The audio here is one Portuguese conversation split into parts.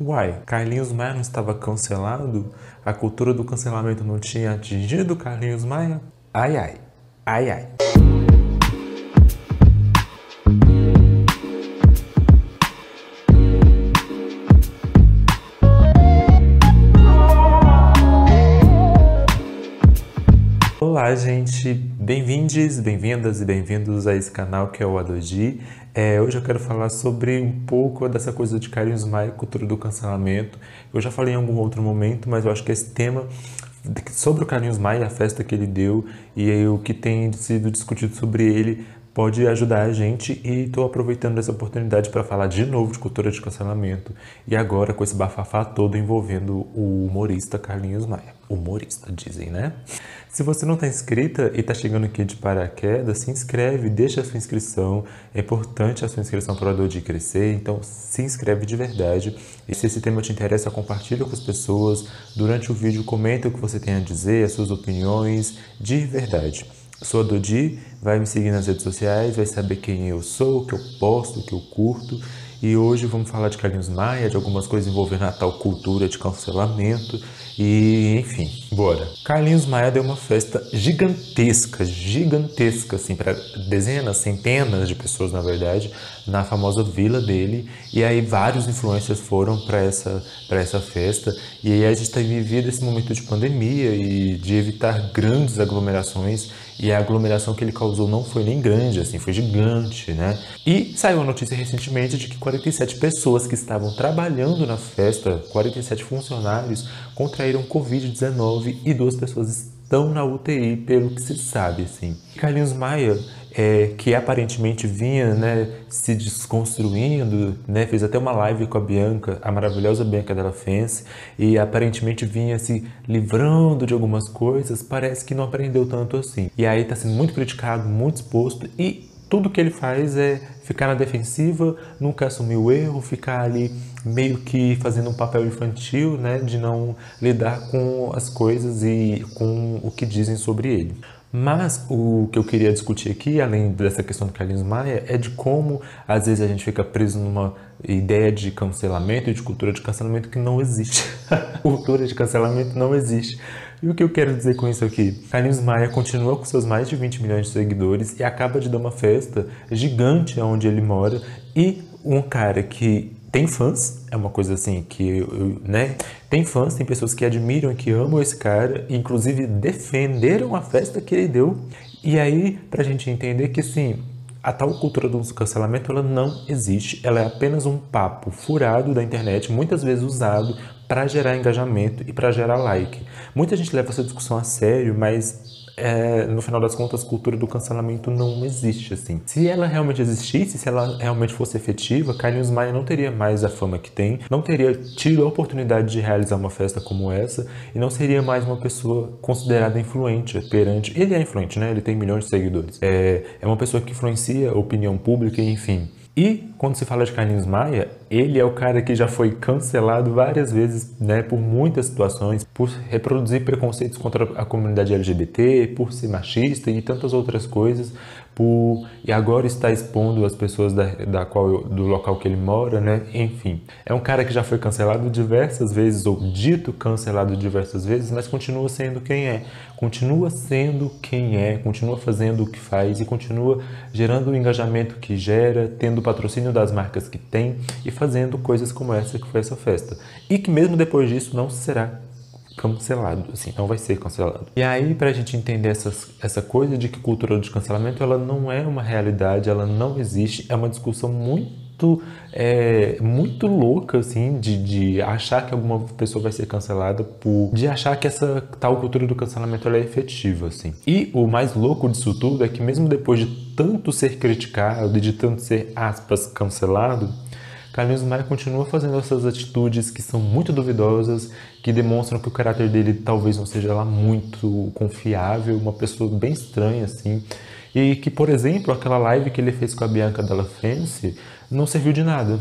Uai, Carlinhos Maia não estava cancelado? A cultura do cancelamento não tinha atingido Carlinhos Maia? Ai, ai, ai, ai. Olá, gente! Bem-vindes, bem-vindas e bem-vindos a esse canal que é o Adoji. Hoje eu quero falar sobre um pouco dessa coisa de Carlinhos Maia, cultura do cancelamento. Eu já falei em algum outro momento, mas eu acho que esse tema sobre o Carlinhos Maia, a festa que ele deu e o que tem sido discutido sobre ele pode ajudar a gente, e estou aproveitando essa oportunidade para falar de novo de cultura de cancelamento e agora com esse bafafá todo envolvendo o humorista Carlinhos Maia. Humorista, dizem, né? Se você não está inscrita e está chegando aqui de paraquedas, se inscreve, deixa a sua inscrição. É importante a sua inscrição para o Adoji crescer, então se inscreve de verdade. E se esse tema te interessa, compartilha com as pessoas. Durante o vídeo, comenta o que você tem a dizer, as suas opiniões, de verdade. Sou Adoji, vai me seguir nas redes sociais, vai saber quem eu sou, o que eu posto, o que eu curto. E hoje vamos falar de Carlinhos Maia, de algumas coisas envolvendo a tal cultura de cancelamento e, enfim, bora. Carlinhos Maia deu uma festa gigantesca, assim, para dezenas, centenas de pessoas, na verdade, na famosa vila dele. E aí vários influencers foram para essa festa. E aí a gente tem vivido esse momento de pandemia e de evitar grandes aglomerações. E a aglomeração que ele causou não foi nem grande, assim, foi gigante, né? E saiu a notícia recentemente de que 47 pessoas que estavam trabalhando na festa, 47 funcionários, contraíram Covid-19 e 2 pessoas estão na UTI, pelo que se sabe, assim. Carlinhos Maia, que aparentemente vinha, né, se desconstruindo, né, fez até uma live com a Bianca, a maravilhosa Bianca Della Fence, e aparentemente vinha se livrando de algumas coisas, parece que não aprendeu tanto assim. E aí está sendo muito criticado, muito exposto, e tudo que ele faz é ficar na defensiva, nunca assumir o erro, ficar ali meio que fazendo um papel infantil, né, de não lidar com as coisas e com o que dizem sobre ele. Mas o que eu queria discutir aqui, além dessa questão do Carlinhos Maia, é de como às vezes a gente fica preso numa ideia de cancelamento e de cultura de cancelamento que não existe. Cultura de cancelamento não existe. E o que eu quero dizer com isso aqui? Carlinhos Maia continua com seus mais de 20 milhões de seguidores e acaba de dar uma festa gigante onde ele mora, e um cara que tem fãs, é uma coisa assim que, né? Tem fãs, tem pessoas que admiram, que amam esse cara, e inclusive defenderam a festa que ele deu. E aí, pra gente entender que, sim, a tal cultura do cancelamento, ela não existe. Ela é apenas um papo furado da internet, muitas vezes usado para gerar engajamento e para gerar like. Muita gente leva essa discussão a sério, mas no final das contas, a cultura do cancelamento não existe, assim. Se ela realmente existisse, se ela realmente fosse efetiva, Carlinhos Maia não teria mais a fama que tem, não teria tido a oportunidade de realizar uma festa como essa, e não seria mais uma pessoa considerada influente perante... Ele é influente, né? Ele tem milhões de seguidores. É uma pessoa que influencia a opinião pública, enfim. E quando se fala de Carlinhos Maia, ele é o cara que já foi cancelado várias vezes, né, por muitas situações, por reproduzir preconceitos contra a comunidade LGBT, por ser machista e tantas outras coisas, e agora está expondo as pessoas do local que ele mora, né? Enfim, é um cara que já foi cancelado diversas vezes, ou dito cancelado diversas vezes, mas continua sendo quem é. Continua sendo quem é, continua fazendo o que faz e continua gerando o engajamento que gera, tendo o patrocínio das marcas que tem e fazendo coisas como essa que foi essa festa. E que mesmo depois disso não será cancelado, assim, não vai ser cancelado. E aí, pra gente entender essa coisa de que cultura de cancelamento, ela não é uma realidade, ela não existe, é uma discussão muito louca, assim, de achar que alguma pessoa vai ser cancelada, de achar que essa tal cultura do cancelamento ela é efetiva, assim. E o mais louco disso tudo é que mesmo depois de tanto ser criticado e de tanto ser, aspas, cancelado, Carlinhos Maia continua fazendo essas atitudes que são muito duvidosas, que demonstram que o caráter dele talvez não seja lá muito confiável, uma pessoa bem estranha, assim. E que, por exemplo, aquela live que ele fez com a Bianca Della Fence não serviu de nada.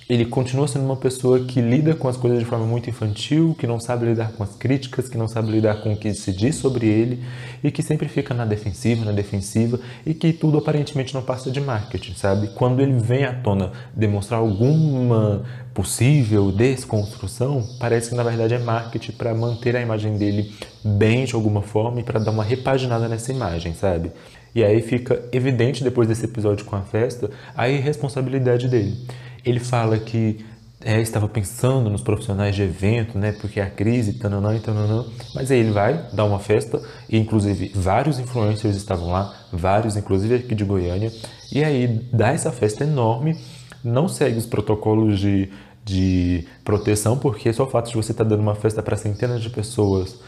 Ele continua sendo uma pessoa que lida com as coisas de forma muito infantil, que não sabe lidar com as críticas, que não sabe lidar com o que se diz sobre ele e que sempre fica na defensiva e que tudo aparentemente não passa de marketing, sabe? Quando ele vem à tona demonstrar alguma possível desconstrução, parece que na verdade é marketing para manter a imagem dele bem de alguma forma e para dar uma repaginada nessa imagem, sabe? E aí fica evidente depois desse episódio com a festa a irresponsabilidade dele. Ele fala que estava pensando nos profissionais de evento, né, porque a crise, tananã e tananã, mas aí ele vai dar uma festa e inclusive vários influencers estavam lá, vários inclusive aqui de Goiânia, e aí dá essa festa enorme, não segue os protocolos de proteção, porque só o fato de você estar dando uma festa para centenas de pessoas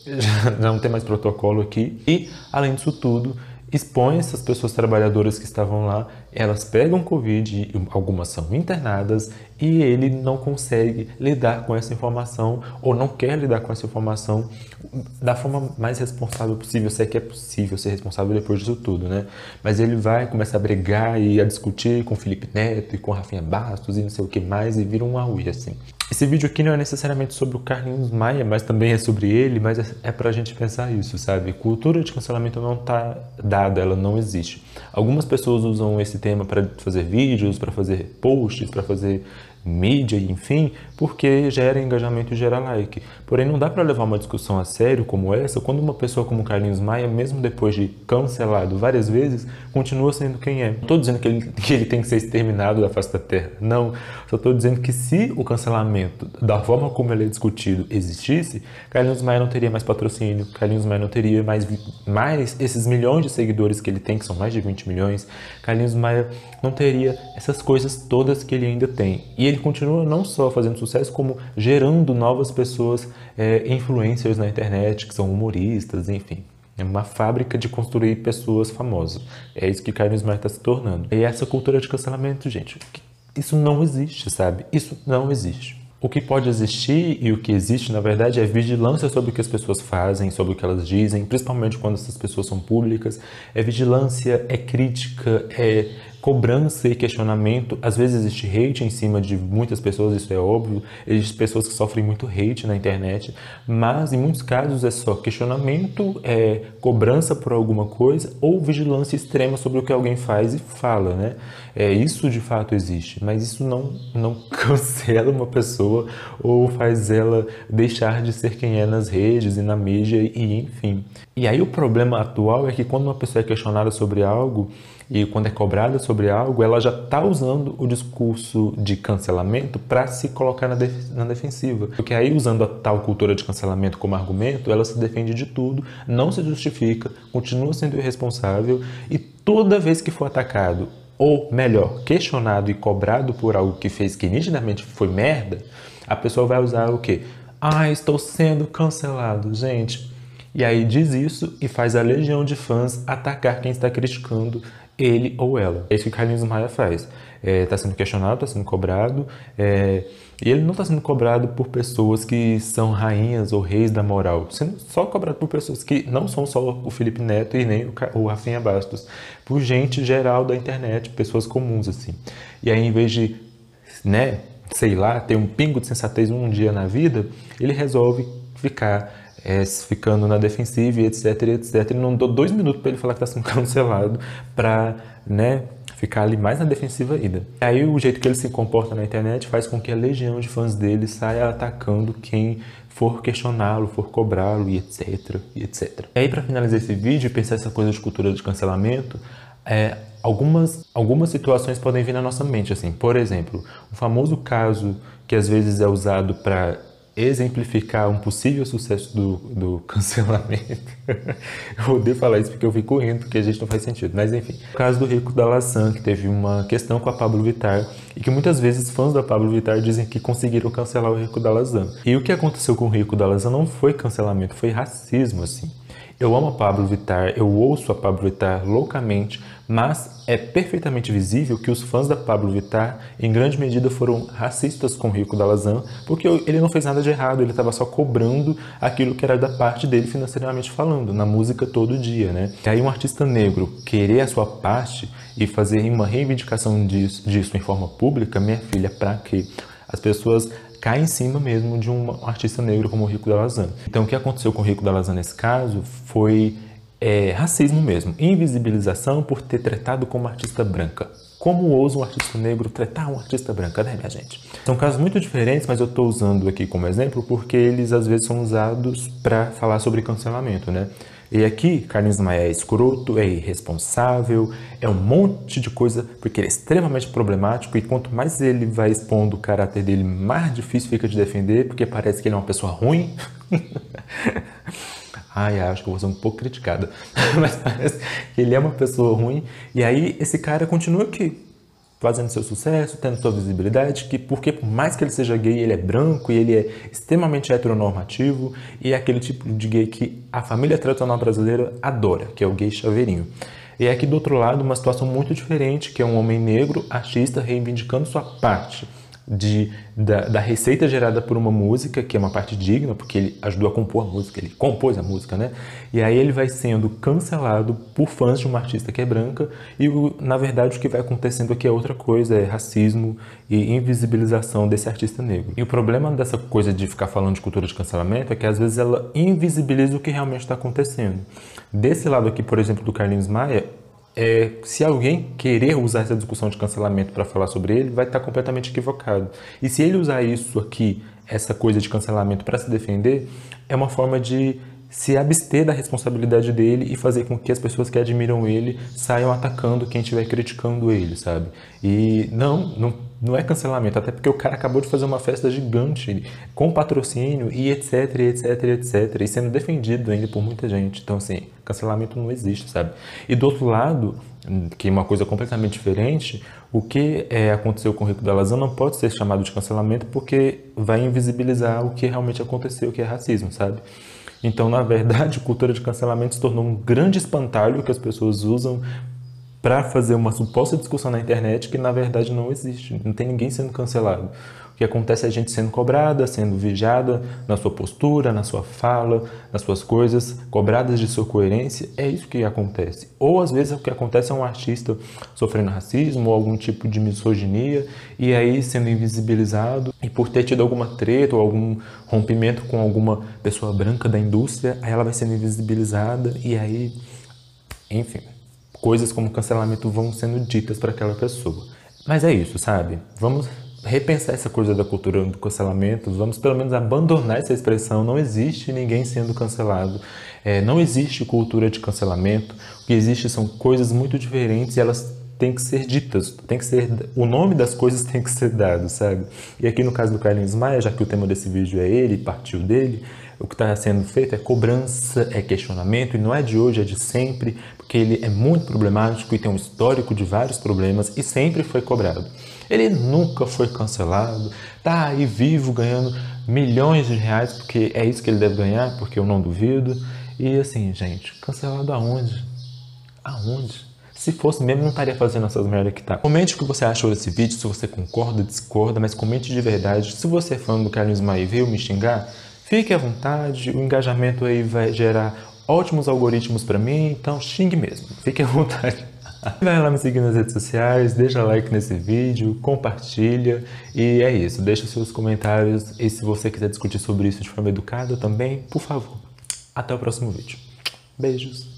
já não tem mais protocolo aqui, e além disso tudo, expõe essas pessoas trabalhadoras que estavam lá, elas pegam Covid, algumas são internadas e ele não consegue lidar com essa informação ou não quer lidar com essa informação da forma mais responsável possível, se é que é possível ser responsável depois disso tudo, né? Mas ele vai começar a brigar e a discutir com o Felipe Neto e com o Rafinha Bastos e não sei o que mais e vira um auê, assim. Esse vídeo aqui não é necessariamente sobre o Carlinhos Maia, mas também é sobre ele, mas é pra gente pensar isso, sabe? Cultura de cancelamento não tá dada, ela não existe. Algumas pessoas usam esse tema para fazer vídeos, para fazer posts, para fazer mídia, enfim, porque gera engajamento e gera like. Porém, não dá para levar uma discussão a sério como essa quando uma pessoa como Carlinhos Maia, mesmo depois de cancelado várias vezes, continua sendo quem é. Não estou dizendo que ele tem que ser exterminado da face da terra, não. Só estou dizendo que se o cancelamento, da forma como ele é discutido, existisse, Carlinhos Maia não teria mais patrocínio, Carlinhos Maia não teria mais esses milhões de seguidores que ele tem, que são mais de 20 milhões, Carlinhos Maia não teria essas coisas todas que ele ainda tem. E ele continua não só fazendo sucesso, como gerando novas pessoas, influencers na internet, que são humoristas, enfim. É uma fábrica de construir pessoas famosas. É isso que Carlinhos Maia está se tornando. E essa cultura de cancelamento, gente, isso não existe, sabe? Isso não existe. O que pode existir e o que existe, na verdade, é vigilância sobre o que as pessoas fazem, sobre o que elas dizem, principalmente quando essas pessoas são públicas. É vigilância, é crítica, é cobrança e questionamento. Às vezes existe hate em cima de muitas pessoas, isso é óbvio. Existem pessoas que sofrem muito hate na internet, mas em muitos casos é só questionamento, cobrança por alguma coisa ou vigilância extrema sobre o que alguém faz e fala, né? Isso de fato existe, mas isso não cancela uma pessoa ou faz ela deixar de ser quem é nas redes e na mídia e enfim. E aí o problema atual é que quando uma pessoa é questionada sobre algo e quando é cobrada sobre algo, ela já está usando o discurso de cancelamento para se colocar na defensiva. Porque aí, usando a tal cultura de cancelamento como argumento, ela se defende de tudo, não se justifica, continua sendo irresponsável e toda vez que for atacado, ou melhor, questionado e cobrado por algo que fez que nitidamente foi merda, a pessoa vai usar o quê? Estou sendo cancelado, gente. E aí diz isso e faz a legião de fãs atacar quem está criticando ele ou ela. É isso que Carlinhos Maia faz. Está sendo questionado, está sendo cobrado, e ele não está sendo cobrado por pessoas que são rainhas ou reis da moral, sendo só cobrado por pessoas que não são só o Felipe Neto e nem o Rafinha Bastos, por gente geral da internet, pessoas comuns assim. E aí, em vez de, né, sei lá, ter um pingo de sensatez um dia na vida, ele resolve ficando na defensiva e etc, etc. E não dou 2 minutos para ele falar que está sendo cancelado para, né, ficar ali mais na defensiva ainda. Aí o jeito que ele se comporta na internet faz com que a legião de fãs dele saia atacando quem for questioná-lo, for cobrá-lo e etc, e etc. E aí, para finalizar esse vídeo e pensar essa coisa de cultura de cancelamento, algumas situações podem vir na nossa mente, assim. Por exemplo, o famoso caso que às vezes é usado para exemplificar um possível sucesso do cancelamento. Eu odeio falar isso porque eu fico rindo, porque a gente não faz sentido. Mas enfim, o caso do Rico da Laçã, que teve uma questão com a Pablo Vittar e que muitas vezes fãs da Pablo Vittar dizem que conseguiram cancelar o Rico da Laçã. E o que aconteceu com o Rico da Laçã não foi cancelamento, foi racismo, assim. Eu amo a Pablo Vittar, eu ouço a Pablo Vittar loucamente, Mas é perfeitamente visível que os fãs da Pabllo Vittar, em grande medida, foram racistas com o Rico da Lazan, porque ele não fez nada de errado, ele estava só cobrando aquilo que era da parte dele financeiramente falando, na música todo dia, né? E aí um artista negro querer a sua parte e fazer uma reivindicação disso em forma pública, minha filha, pra quê? As pessoas caem em cima mesmo de um artista negro como o Rico da Lazan. Então o que aconteceu com o Rico da Lazan nesse caso foi racismo mesmo, invisibilização por ter tratado como artista branca. Como ousa um artista negro tratar um artista branca, né, minha gente? São casos muito diferentes, mas eu estou usando aqui como exemplo porque eles às vezes são usados para falar sobre cancelamento, né? E aqui, Carlinhos Maia é escroto, é irresponsável, é um monte de coisa, porque ele é extremamente problemático e quanto mais ele vai expondo o caráter dele, mais difícil fica de defender, porque parece que ele é uma pessoa ruim. Ai, acho que eu vou ser um pouco criticada, mas parece que ele é uma pessoa ruim, e aí esse cara continua aqui, fazendo seu sucesso, tendo sua visibilidade, porque por mais que ele seja gay, ele é branco e ele é extremamente heteronormativo, e é aquele tipo de gay que a família tradicional brasileira adora, que é o gay chaveirinho. E aqui do outro lado, uma situação muito diferente, que é um homem negro, artista, reivindicando sua parte da receita gerada por uma música, que é uma parte digna, porque ele ajudou a compor a música, ele compôs a música, né? E aí ele vai sendo cancelado por fãs de uma artista que é branca e, na verdade, o que vai acontecendo aqui é outra coisa, é racismo e invisibilização desse artista negro. E o problema dessa coisa de ficar falando de cultura de cancelamento é que, às vezes, ela invisibiliza o que realmente está acontecendo. Desse lado aqui, por exemplo, do Carlinhos Maia, se alguém querer usar essa discussão de cancelamento para falar sobre ele, vai estar completamente equivocado. E se ele usar isso aqui, essa coisa de cancelamento para se defender, é uma forma de se abster da responsabilidade dele e fazer com que as pessoas que admiram ele saiam atacando quem estiver criticando ele, sabe? E não é cancelamento, até porque o cara acabou de fazer uma festa gigante com patrocínio e etc, etc, etc, e sendo defendido ainda por muita gente. Então, assim, cancelamento não existe, sabe? E do outro lado, que é uma coisa completamente diferente, o que aconteceu com o Rico da Lazan não pode ser chamado de cancelamento porque vai invisibilizar o que realmente aconteceu, que é racismo, sabe? Então, na verdade, a cultura de cancelamento se tornou um grande espantalho que as pessoas usam para fazer uma suposta discussão na internet que, na verdade, não existe. Não tem ninguém sendo cancelado. O que acontece é a gente sendo cobrada, sendo vigiada na sua postura, na sua fala, nas suas coisas, cobradas de sua coerência. É isso que acontece. Ou, às vezes, o que acontece é um artista sofrendo racismo ou algum tipo de misoginia e aí sendo invisibilizado e por ter tido alguma treta ou algum rompimento com alguma pessoa branca da indústria, aí ela vai sendo invisibilizada e aí, enfim, coisas como cancelamento vão sendo ditas para aquela pessoa. Mas é isso, sabe? Vamos repensar essa coisa da cultura do cancelamento, vamos pelo menos abandonar essa expressão. Não existe ninguém sendo cancelado, não existe cultura de cancelamento. O que existe são coisas muito diferentes e elas têm que ser ditas, o nome das coisas tem que ser dado, sabe? E aqui no caso do Carlinhos Maia, já que o tema desse vídeo é ele, partiu dele, o que está sendo feito é cobrança, é questionamento, e não é de hoje, é de sempre, porque ele é muito problemático e tem um histórico de vários problemas e sempre foi cobrado. Ele nunca foi cancelado, tá aí vivo ganhando milhões de reais, porque é isso que ele deve ganhar, porque eu não duvido. E assim, gente, cancelado aonde? Aonde? Se fosse mesmo, não estaria fazendo essas merdas que tá. Comente o que você achou desse vídeo, se você concorda, discorda, mas comente de verdade. Se você é fã do Carlinhos Maia e veio me xingar, fique à vontade, o engajamento aí vai gerar ótimos algoritmos para mim, então xingue mesmo, fique à vontade. Vai lá me seguir nas redes sociais, deixa like nesse vídeo, compartilha e é isso, deixa seus comentários e se você quiser discutir sobre isso de forma educada também, por favor. Até o próximo vídeo. Beijos.